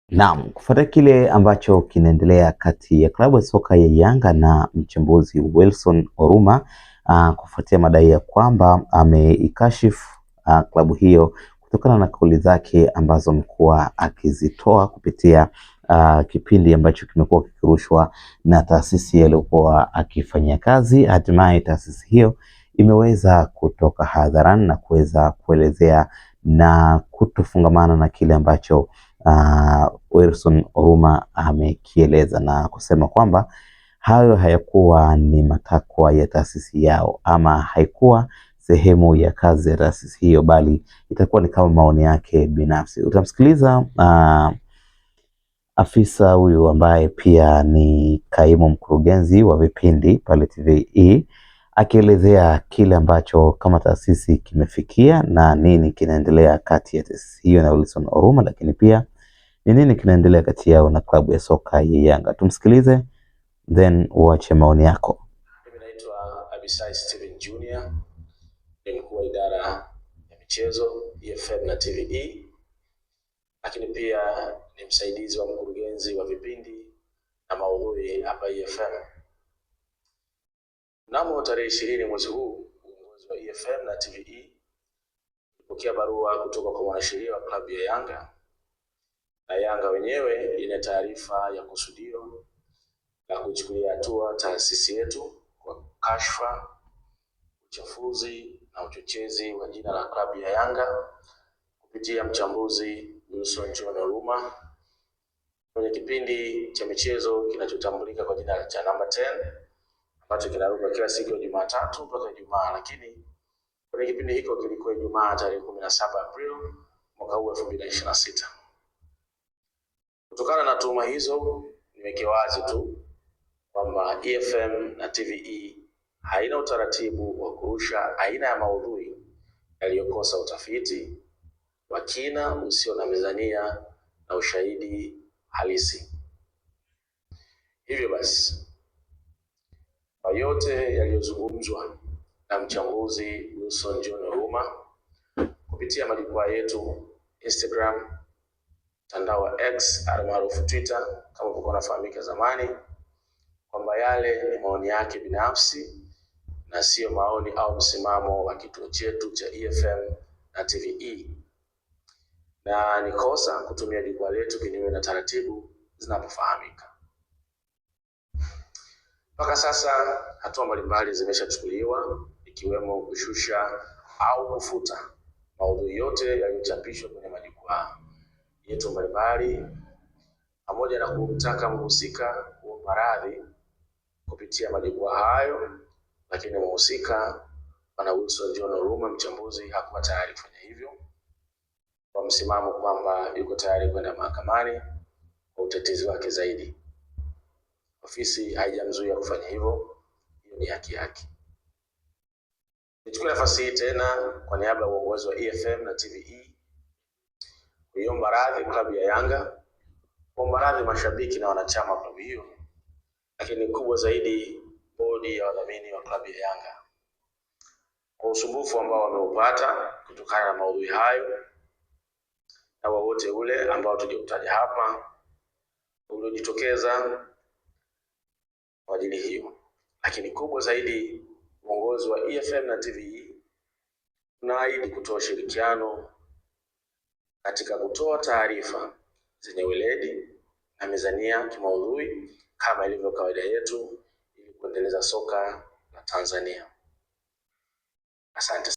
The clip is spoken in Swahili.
Naam, kufuatia kile ambacho kinaendelea kati ya klabu ya soka ya Yanga na mchambuzi Wilson Oruma, kufuatia madai ya kwamba ameikashifu klabu hiyo kutokana na kauli zake ambazo amekuwa akizitoa kupitia kipindi ambacho kimekuwa kikirushwa na taasisi aliyokuwa akifanyia kazi. Hatimaye taasisi hiyo imeweza kutoka hadharani na kuweza kuelezea na kutofungamana na kile ambacho Wilson Oruma amekieleza na kusema kwamba hayo hayakuwa ni matakwa ya taasisi yao ama haikuwa sehemu ya kazi ya taasisi hiyo, bali itakuwa ni kama maoni yake binafsi. Utamsikiliza afisa huyu ambaye pia ni kaimu mkurugenzi wa vipindi pale TVE akielezea kile ambacho kama taasisi kimefikia na nini kinaendelea kati ya taasisi hiyo na Wilson Oruma, lakini pia ni nini kinaendelea kati yao na klabu ya soka ya Yanga. Tumsikilize then uache maoni yako. Mimi naitwa Abisai Steven Junior, ni mkuu wa idara ya michezo EFM na TVE, lakini pia ni msaidizi wa mkurugenzi wa vipindi na maudhui hapa EFM. Mnamo tarehe 20 mwezi huu, uongozi wa EFM na TVE ulipokea barua kutoka kwa mwanasheria wa klabu ya Yanga, na Yanga wenyewe ina taarifa ya kusudio la kuchukulia hatua taasisi yetu kwa kashfa, uchafuzi na uchochezi wa jina la klabu ya Yanga kupitia mchambuzi Wilson John Oruma kwenye kipindi cha michezo kinachotambulika kwa jina cha Namba 10 ambacho kinaruka kila siku ya Jumatatu mpaka Ijumaa, lakini kwenye kipindi hiko kilikuwa Ijumaa tarehe 17 Aprili mwaka huu 2026. Kutokana na tuhuma hizo, niweke wazi tu kwamba EFM na TVE haina utaratibu wa kurusha aina ya maudhui yaliyokosa utafiti wa kina usio na mizania na ushahidi halisi. Hivyo basi, kwa yote yaliyozungumzwa na mchambuzi Wilson John Oruma kupitia majukwaa yetu Instagram, mtandao wa X almaarufu Twitter kama ulikuwa unafahamika zamani, kwamba yale ni maoni yake binafsi na sio maoni au msimamo wa kituo chetu cha EFM na TVE, na ni kosa kutumia jukwaa letu kinyume na taratibu zinapofahamika. Mpaka sasa hatua mbalimbali zimeshachukuliwa, ikiwemo kushusha au kufuta maudhui yote yaliyochapishwa kwenye majukwaa yetu mbalimbali, pamoja na kumtaka mhusika kuomba radhi kupitia majukwaa hayo, lakini mhusika Bwana Wilson John Oruma mchambuzi hakuwa tayari kufanya hivyo, kwa msimamo kwamba yuko tayari kwenda mahakamani kwa utetezi wake zaidi. Ofisi haijamzuia kufanya hivyo, hiyo ni haki yake. Nichukue nafasi hii tena kwa niaba ya uongozi wa EFM na TVE kuiomba radhi klabu ya Yanga, kuomba radhi mashabiki na wanachama wa klabu hiyo, lakini kubwa zaidi bodi ya wadhamini wa klabu ya Yanga kwa usumbufu ambao wameupata kutokana na maudhui hayo na wowote ule ambao tuliutaja hapa uliojitokeza kwa ajili hiyo. Lakini kubwa zaidi, uongozi wa EFM na TVE unaahidi kutoa ushirikiano katika kutoa taarifa zenye weledi na mizania kimaudhui kama ilivyo kawaida yetu ili kuendeleza soka la Tanzania. Asante.